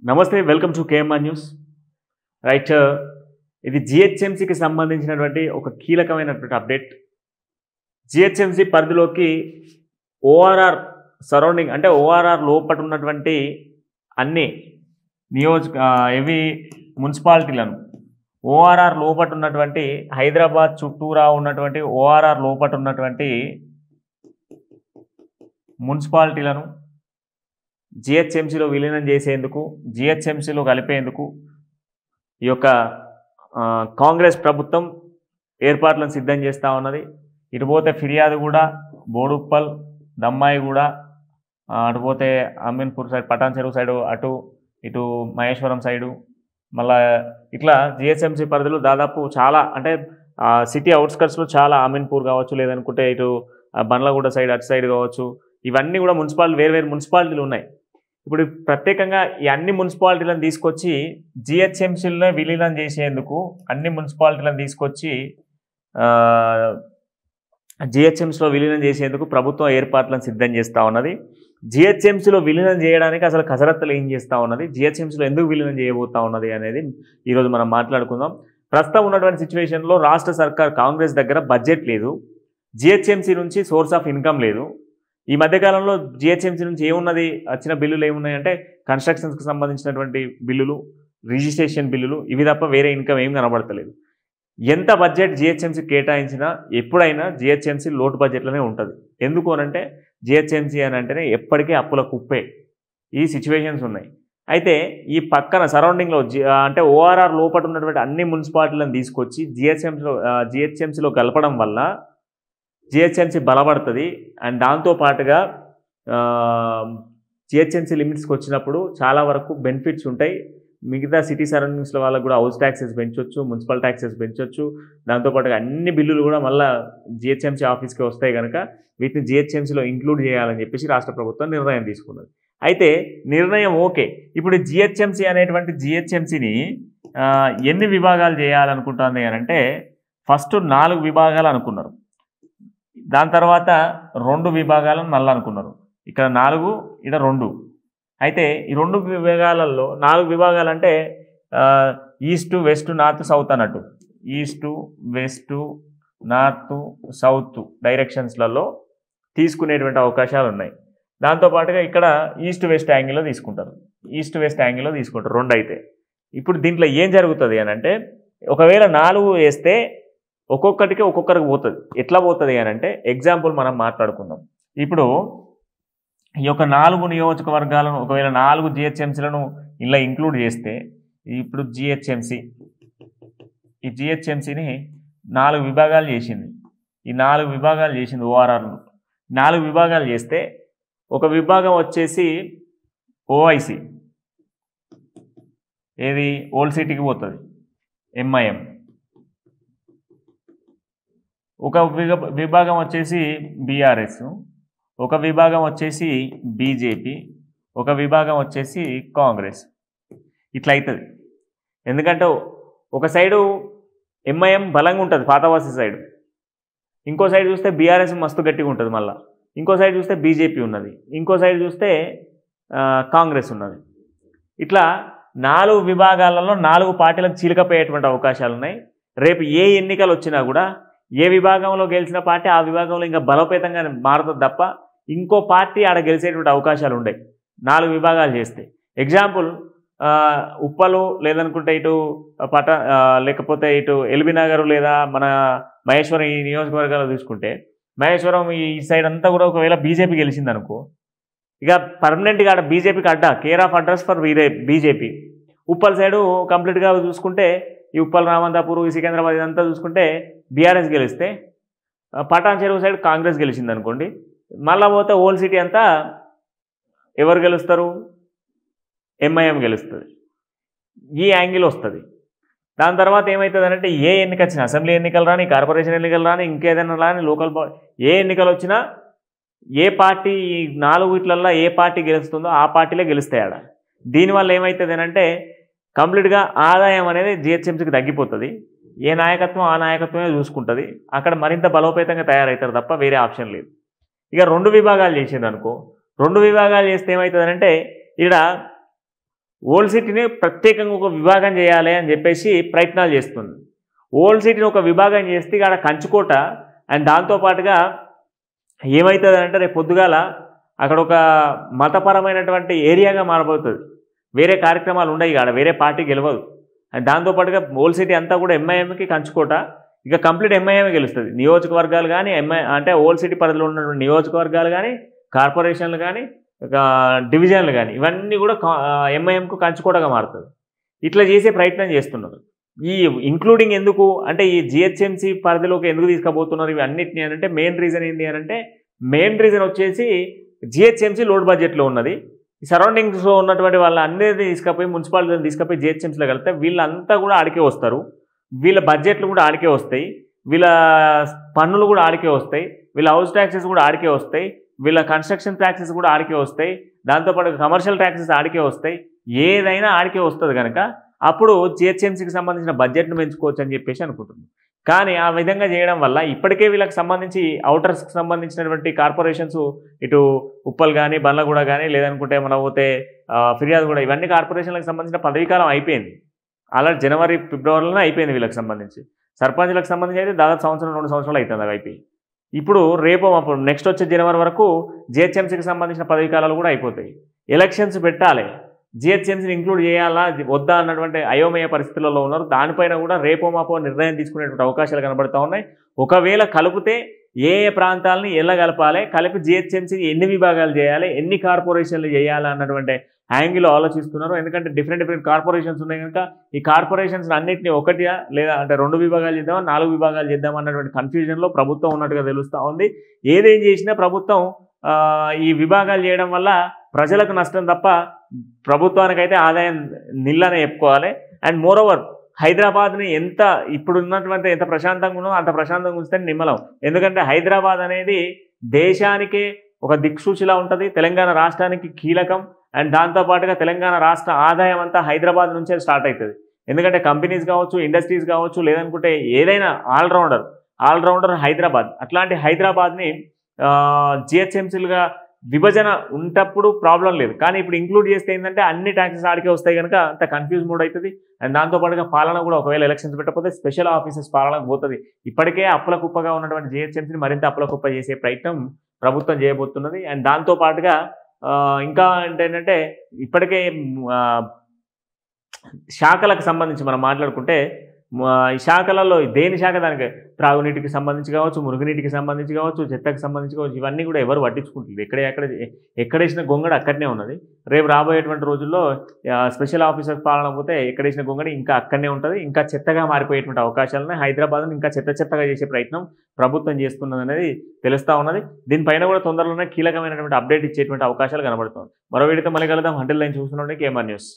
నమస్తే, welcome to KMR news. Right, ఇది జిహెచ్ఎంసీకి సంబంధించినటువంటి ఒక కీలకమైనటువంటి అప్డేట్. జిహెచ్ఎంసీ పరిధిలోకి ఓఆర్ఆర్ సరౌండింగ్ అంటే ఓఆర్ఆర్ లోపట ఉన్నటువంటి అన్ని మున్సిపాలిటీలను ఓఆర్ఆర్ లోపట ఉన్నటువంటి హైదరాబాద్ చుట్టూరా ఉన్నటువంటి ఓఆర్ఆర్ లోపట ఉన్నటువంటి మున్సిపాలిటీలను జిహెచ్ఎంసీలో విలీనం చేసేందుకు, జిహెచ్ఎంసీలో కలిపేందుకు ఈ యొక్క కాంగ్రెస్ ప్రభుత్వం ఏర్పాట్లను సిద్ధం చేస్తూ ఉన్నది. ఇటుపోతే ఫిర్యాదుగూడ, బోడుప్పల్, దమ్మాయిగూడ, అటుపోతే అమీన్పూర్ సైడ్, పటాన్ చెరువు సైడు, ఇటు మహేశ్వరం సైడు, మళ్ళా ఇట్లా జిహెచ్ఎంసీ పరిధిలో దాదాపు చాలా అంటే సిటీ అవుట్స్కట్స్లో చాలా అమీన్పూర్ కావచ్చు, లేదనుకుంటే ఇటు బండ్లగూడ సైడ్ అటు సైడ్ కావచ్చు, ఇవన్నీ కూడా వేరు మున్సిపాలిటీలు ఉన్నాయి. ఇప్పుడు ప్రత్యేకంగా ఈ అన్ని మున్సిపాలిటీలను తీసుకొచ్చి జిహెచ్ఎంసీలో విలీనం చేసేందుకు అన్ని మున్సిపాలిటీలను తీసుకొచ్చి జిహెచ్ఎంసీలో విలీనం చేసేందుకు ప్రభుత్వం ఏర్పాట్లను సిద్ధం చేస్తూ ఉన్నది. జిహెచ్ఎంసీలో విలీనం చేయడానికి అసలు కసరత్తులు ఏం చేస్తూ ఉన్నది, జిహెచ్ఎంసీలో ఎందుకు విలీనం చేయబోతూ ఉన్నది అనేది ఈరోజు మనం మాట్లాడుకుందాం. ప్రస్తుతం ఉన్నటువంటి సిచ్యువేషన్లో రాష్ట్ర సర్కార్ కాంగ్రెస్ దగ్గర బడ్జెట్ లేదు, జిహెచ్ఎంసీ నుంచి సోర్స్ ఆఫ్ ఇన్కమ్ లేదు. ఈ మధ్యకాలంలో జిహెచ్ఎంసీ నుంచి ఏమున్నది, వచ్చిన బిల్లులు ఏమున్నాయంటే కన్స్ట్రక్షన్స్కి సంబంధించినటువంటి బిల్లులు, రిజిస్ట్రేషన్ బిల్లులు, ఇవి తప్ప వేరే ఇన్కమ్ ఏం కనబడతలేదు. ఎంత బడ్జెట్ జిహెచ్ఎంసీ కేటాయించినా ఎప్పుడైనా జిహెచ్ఎంసీ లోటు బడ్జెట్లోనే ఉంటుంది. ఎందుకు అనంటే జిహెచ్ఎంసీ అని అంటేనే ఎప్పటికీ అప్పుల కుప్పే. ఈ సిచ్యువేషన్స్ ఉన్నాయి. అయితే ఈ పక్కన సరౌండింగ్లో అంటే ఓఆర్ఆర్ లోపల ఉన్నటువంటి అన్ని మున్సిపాలిటీలను తీసుకొచ్చి జిహెచ్ఎంసీలో కలపడం వల్ల జిహెచ్ఎంసీ బలపడుతుంది. అండ్ దాంతోపాటుగా జిహెచ్ఎంసీ లిమిట్స్కి వచ్చినప్పుడు చాలా వరకు బెనిఫిట్స్ ఉంటాయి. మిగతా సిటీ సరౌండింగ్స్లో వాళ్ళకు కూడా హౌస్ ట్యాక్సెస్ పెంచవచ్చు, మున్సిపల్ ట్యాక్సెస్ పెంచవచ్చు. దాంతోపాటుగా అన్ని బిల్లులు కూడా మళ్ళీ జిహెచ్ఎంసీ ఆఫీస్కి వస్తాయి కనుక వీటిని జిహెచ్ఎంసీలో ఇంక్లూడ్ చేయాలని చెప్పేసి రాష్ట్ర ప్రభుత్వం నిర్ణయం తీసుకున్నది. అయితే నిర్ణయం ఓకే. ఇప్పుడు జిహెచ్ఎంసీ అనేటువంటి జిహెచ్ఎంసీని ఎన్ని విభాగాలు చేయాలనుకుంటుంది అని అంటే ఫస్ట్ 4 విభాగాలు అనుకున్నారు. దాని తర్వాత 2 విభాగాలను మళ్ళీ అనుకున్నారు. ఇక్కడ 4, ఇక్కడ 2. అయితే ఈ 2 విభాగాలలో 4 విభాగాలు అంటే ఈస్ట్, వెస్ట్, నార్త్, సౌత్ అన్నట్టు. ఈస్ట్, వెస్ట్, నార్త్, సౌత్ డైరెక్షన్స్లలో తీసుకునేటువంటి అవకాశాలు ఉన్నాయి. దాంతోపాటుగా ఇక్కడ ఈస్ట్ వెస్ట్ యాంగిల్లో తీసుకుంటారు. 2 అయితే ఇప్పుడు దీంట్లో ఏం జరుగుతుంది అని అంటే ఒకవేళ 4 వేస్తే ఒక్కొక్కరికి పోతుంది. ఎట్లా పోతుంది అని అంటే ఎగ్జాంపుల్ మనం మాట్లాడుకుందాం. ఇప్పుడు ఈ యొక్క 4 నియోజకవర్గాలను ఒకవేళ 4 జిహెచ్ఎంసీలను ఇలా ఇంక్లూడ్ చేస్తే ఇప్పుడు ఈ జిహెచ్ఎంసీని 4 విభాగాలు చేసింది. ఈ 4 విభాగాలు చేసింది ఓఆర్ఆర్ను. 4 విభాగాలు చేస్తే ఒక విభాగం వచ్చేసి ఓఐసి, ఏది ఓల్డ్ సిటీకి పోతుంది, ఎంఐఎం. ఒక విభాగం వచ్చేసి బీఆర్ఎస్, ఒక విభాగం వచ్చేసి బీజేపీ, ఒక విభాగం వచ్చేసి కాంగ్రెస్. ఇట్లా అవుతుంది. ఎందుకంటే ఒక సైడు ఎంఐఎం బలంగా ఉంటుంది, పాతవాసి సైడు. ఇంకో సైడ్ చూస్తే బీఆర్ఎస్ మస్తు గట్టిగా ఉంటుంది. మళ్ళీ ఇంకో సైడ్ చూస్తే బీజేపీ ఉన్నది, ఇంకో సైడ్ చూస్తే కాంగ్రెస్ ఉన్నది. ఇట్లా 4 విభాగాలలో 4 పార్టీలకు చీలికపోయేటువంటి అవకాశాలు ఉన్నాయి. రేపు ఏ ఎన్నికలు వచ్చినా కూడా ఏ విభాగంలో గెలిచిన పార్టీ ఆ విభాగంలో ఇంకా బలోపేతంగా మారుతుంది తప్ప ఇంకో పార్టీ ఆడ గెలిచేటువంటి అవకాశాలు ఉన్నాయి 4 విభాగాలు చేస్తే. ఎగ్జాంపుల్ ఉప్పలు, లేదనుకుంటే ఇటు లేకపోతే ఇటు ఎల్బీ నగర్ లేదా మన మహేశ్వరం, ఈ నియోజకవర్గాలు తీసుకుంటే మహేశ్వరం ఈ సైడ్ అంతా కూడా ఒకవేళ బీజేపీ గెలిచింది అనుకో, ఇక పర్మనెంట్గా ఆడ బీజేపీకి care of address for BJP. Uppal side కంప్లీట్గా చూసుకుంటే ఈ ఉప్పల్, రామంతాపూర్, ఈ సికింద్రాబాద్ ఇదంతా చూసుకుంటే బీఆర్ఎస్ గెలిస్తే, పటాన్ చెరువు సైడ్ కాంగ్రెస్ గెలిచింది అనుకోండి, మళ్ళీ పోతే ఓల్డ్ సిటీ అంతా ఎవరు గెలుస్తారు, ఎంఐఎం గెలుస్తుంది. ఈ యాంగిల్ వస్తుంది. దాని తర్వాత ఏమవుతుంది అంటే ఏ ఎన్నిక వచ్చినా, అసెంబ్లీ ఎన్నికలు రాని, కార్పొరేషన్ ఎన్నికలు రాని, ఇంకేదైనా రాని, లోకల్ ఏ ఎన్నికలు వచ్చినా ఏ పార్టీ, ఈ 4 వీటిలల్లో ఏ పార్టీ గెలుస్తుందో ఆ పార్టీలే గెలుస్తాయి ఆడ. దీనివల్ల ఏమవుతుంది అంటే కంప్లీట్గా ఆదాయం అనేది జిహెచ్ఎంసీకి తగ్గిపోతుంది. ఏ నాయకత్వం ఆ నాయకత్వమే చూసుకుంటుంది. అక్కడ మరింత బలోపేతంగా తయారవుతారు తప్ప వేరే ఆప్షన్ లేదు. ఇక 2 విభాగాలు చేసింది అనుకో, 2 విభాగాలు చేస్తే ఏమవుతుందంటే ఇక్కడ ఓల్డ్ సిటీని ప్రత్యేకంగా ఒక విభాగం చేయాలి అని చెప్పేసి ప్రయత్నాలు చేస్తుంది. ఓల్డ్ సిటీని ఒక విభాగం చేస్తే ఇక్కడ కంచుకోట అండ్ దాంతోపాటుగా ఏమవుతుంది అంటే రేపు పొద్దుగాల అక్కడ ఒక మతపరమైనటువంటి ఏరియాగా మారబోతుంది. వేరే కార్యక్రమాలు ఉండవు, ఇక్కడ వేరే పార్టీ గెలవదు. అండ్ దాంతోపాటుగా ఓల్డ్ సిటీ అంతా కూడా ఎంఐఎంకి కంచుకోట, ఇక కంప్లీట్ ఎంఐఎం గెలుస్తుంది. నియోజకవర్గాలు కానీ అంటే ఓల్డ్ సిటీ పరిధిలో ఉన్నటువంటి నియోజకవర్గాలు కానీ, కార్పొరేషన్లు కానీ, డివిజన్లు కానీ ఇవన్నీ కూడా ఎంఐఎంకు కంచుకోటగా మారుతుంది. ఇట్లా చేసే ప్రయత్నం చేస్తున్నారు. ఈ ఇంక్లూడింగ్ ఎందుకు అంటే ఈ జిహెచ్ఎంసీ పరిధిలోకి ఎందుకు తీసుకుపోతున్నారు ఇవి అన్నిటిని అంటే మెయిన్ రీజన్ ఏంటి అని అంటే మెయిన్ రీజన్ వచ్చేసి జిహెచ్ఎంసీ లోడ్ బడ్జెట్లో ఉన్నది. సరౌండింగ్స్లో ఉన్నటువంటి వాళ్ళ అందరినీ తీసుకుపోయి మున్సిపాలిటీని తీసుకుపోయి జిహెచ్ఎంసీలో కలిపితే వీళ్ళంతా కూడా ఆడికే వస్తారు. వీళ్ళ బడ్జెట్లు కూడా ఆడికే వస్తాయి, వీళ్ళ పన్నులు కూడా ఆడికే వస్తాయి, వీళ్ళ హౌస్ ట్యాక్సెస్ కూడా ఆడికే వస్తాయి, వీళ్ళ కన్స్ట్రక్షన్ ట్యాక్సెస్ కూడా ఆడికే వస్తాయి, దాంతోపాటు కమర్షియల్ ట్యాక్సెస్ ఆడికే వస్తాయి. ఏదైనా ఆడికే వస్తుంది కనుక అప్పుడు జిహెచ్ఎంసీకి సంబంధించిన బడ్జెట్ను పెంచుకోవచ్చు అని చెప్పేసి అనుకుంటుంది. కానీ ఆ విధంగా చేయడం వల్ల ఇప్పటికే వీళ్ళకి సంబంధించి అవుటర్స్కి సంబంధించినటువంటి కార్పొరేషన్స్ ఇటు ఉప్పల్ కానీ, బండ్లగూడ కానీ, లేదనుకుంటే మనం పోతే ఫిర్యాదుగూడ, ఇవన్నీ కార్పొరేషన్లకు సంబంధించిన పదవీకాలం అయిపోయింది. ఆల్రెడీ జనవరి ఫిబ్రవరిలోనే అయిపోయింది వీళ్ళకి సంబంధించి. సర్పంచ్లకు సంబంధించి అయితే దాదాపు సంవత్సరం 2 సంవత్సరాలు అవుతుంది అవి అయిపోయి. ఇప్పుడు రేపు అప్పుడు నెక్స్ట్ వచ్చే జనవరి వరకు జిహెచ్ఎంసీకి సంబంధించిన పదవీకాలాలు కూడా అయిపోతాయి. ఎలక్షన్స్ పెట్టాలి, జిహెచ్ఎంసీని ఇంక్లూడ్ చేయాలా వద్దా అన్నటువంటి అయోమయ పరిస్థితులలో ఉన్నారు. దానిపైన కూడా రేపో మాపో నిర్ణయం తీసుకునేటువంటి అవకాశాలు కనబడుతూ ఉన్నాయి. ఒకవేళ కలిపితే ఏ ఏ ప్రాంతాలని ఎలా కలపాలి, కలిపి జిహెచ్ఎంసీ ఎన్ని విభాగాలు చేయాలి, ఎన్ని కార్పొరేషన్లు చేయాలి అన్నటువంటి యాంగిల్లో ఆలోచిస్తున్నారు. ఎందుకంటే డిఫరెంట్ కార్పొరేషన్స్ ఉన్నాయి కనుక ఈ కార్పొరేషన్స్ అన్నింటినీ ఒకటిగా లేదా అంటే 2 విభాగాలు చేద్దామా 4 విభాగాలు చేద్దామా అన్నటువంటి కన్ఫ్యూజన్లో ప్రభుత్వం ఉన్నట్టుగా తెలుస్తూ ఉంది. ఏదేం చేసినా ప్రభుత్వం ఈ విభాగాలు చేయడం వల్ల ప్రజలకు నష్టం తప్ప ప్రభుత్వానికైతే ఆదాయం నిల్లనే చెప్పుకోవాలి. అండ్ మోరోవర్ హైదరాబాద్ని ఎంత ఇప్పుడు ఉన్నటువంటి ఎంత ప్రశాంతంగా ఉన్నో అంత ప్రశాంతంగా ఉంచితే నిమ్మలం. ఎందుకంటే హైదరాబాద్ అనేది దేశానికే ఒక దిక్సూచిలా ఉంటుంది, తెలంగాణ రాష్ట్రానికి కీలకం. అండ్ దాంతోపాటుగా తెలంగాణ రాష్ట్ర ఆదాయం అంతా హైదరాబాద్ నుంచే స్టార్ట్ అవుతుంది. ఎందుకంటే కంపెనీస్ కావచ్చు, ఇండస్ట్రీస్ కావచ్చు, లేదనుకుంటే ఏదైనా ఆల్రౌండర్ హైదరాబాద్. అట్లాంటి హైదరాబాద్ని జిహెచ్ఎంసీలుగా విభజన ఉంటప్పుడు ప్రాబ్లం లేదు, కానీ ఇప్పుడు ఇంక్లూడ్ చేస్తే ఏంటంటే అన్ని ట్యాక్సెస్ ఆడికే వస్తాయి కనుక అంత కన్ఫ్యూజ్ మోడ్ అవుతుంది. అండ్ దాంతోపాటుగా పాలన కూడా ఒకవేళ ఎలక్షన్స్ పెట్టకపోతే స్పెషల్ ఆఫీసర్స్ పాలనకు పోతుంది. ఇప్పటికే అప్పుల కుప్పగా ఉన్నటువంటి జిహెచ్ఎంసీని మరింత అప్పుల కుప్ప చేసే ప్రయత్నం ప్రభుత్వం చేయబోతున్నది. అండ్ దాంతోపాటుగా ఇంకా ఏంటంటే ఇప్పటికే శాఖలకు సంబంధించి మనం మాట్లాడుకుంటే ఈ శాఖలలో దేని శాఖ దానికి త్రాగునీటికి సంబంధించి కావచ్చు, మురుగునీటికి సంబంధించి కావచ్చు, చెత్తకు సంబంధించి కావచ్చు, ఇవన్నీ కూడా ఎవరు పట్టించుకుంటుంది. ఎక్కడేసిన గొంగడ అక్కడనే ఉన్నది. రేపు రాబోయేటువంటి రోజుల్లో స్పెషల్ ఆఫీసర్ పాలన పోతే ఎక్కడేసిన గొంగడ ఇంకా అక్కడనే ఉంటుంది. ఇంకా చెత్తగా మారిపోయేటువంటి అవకాశాలను హైదరాబాద్ను ఇంకా చెత్తగా చేసే ప్రయత్నం ప్రభుత్వం చేస్తున్నది అనేది తెలుస్తూ ఉన్నది. దీనిపైన కూడా తొందరలోనే కీలకమైనటువంటి అప్డేట్ ఇచ్చేటువంటి అవకాశాలు కనబడుతుంది. మరో వీడితో మళ్ళీ కలుద్దాం. హంటిల్ లైన్ చూస్తున్నాండి కేఎంఆర్ న్యూస్.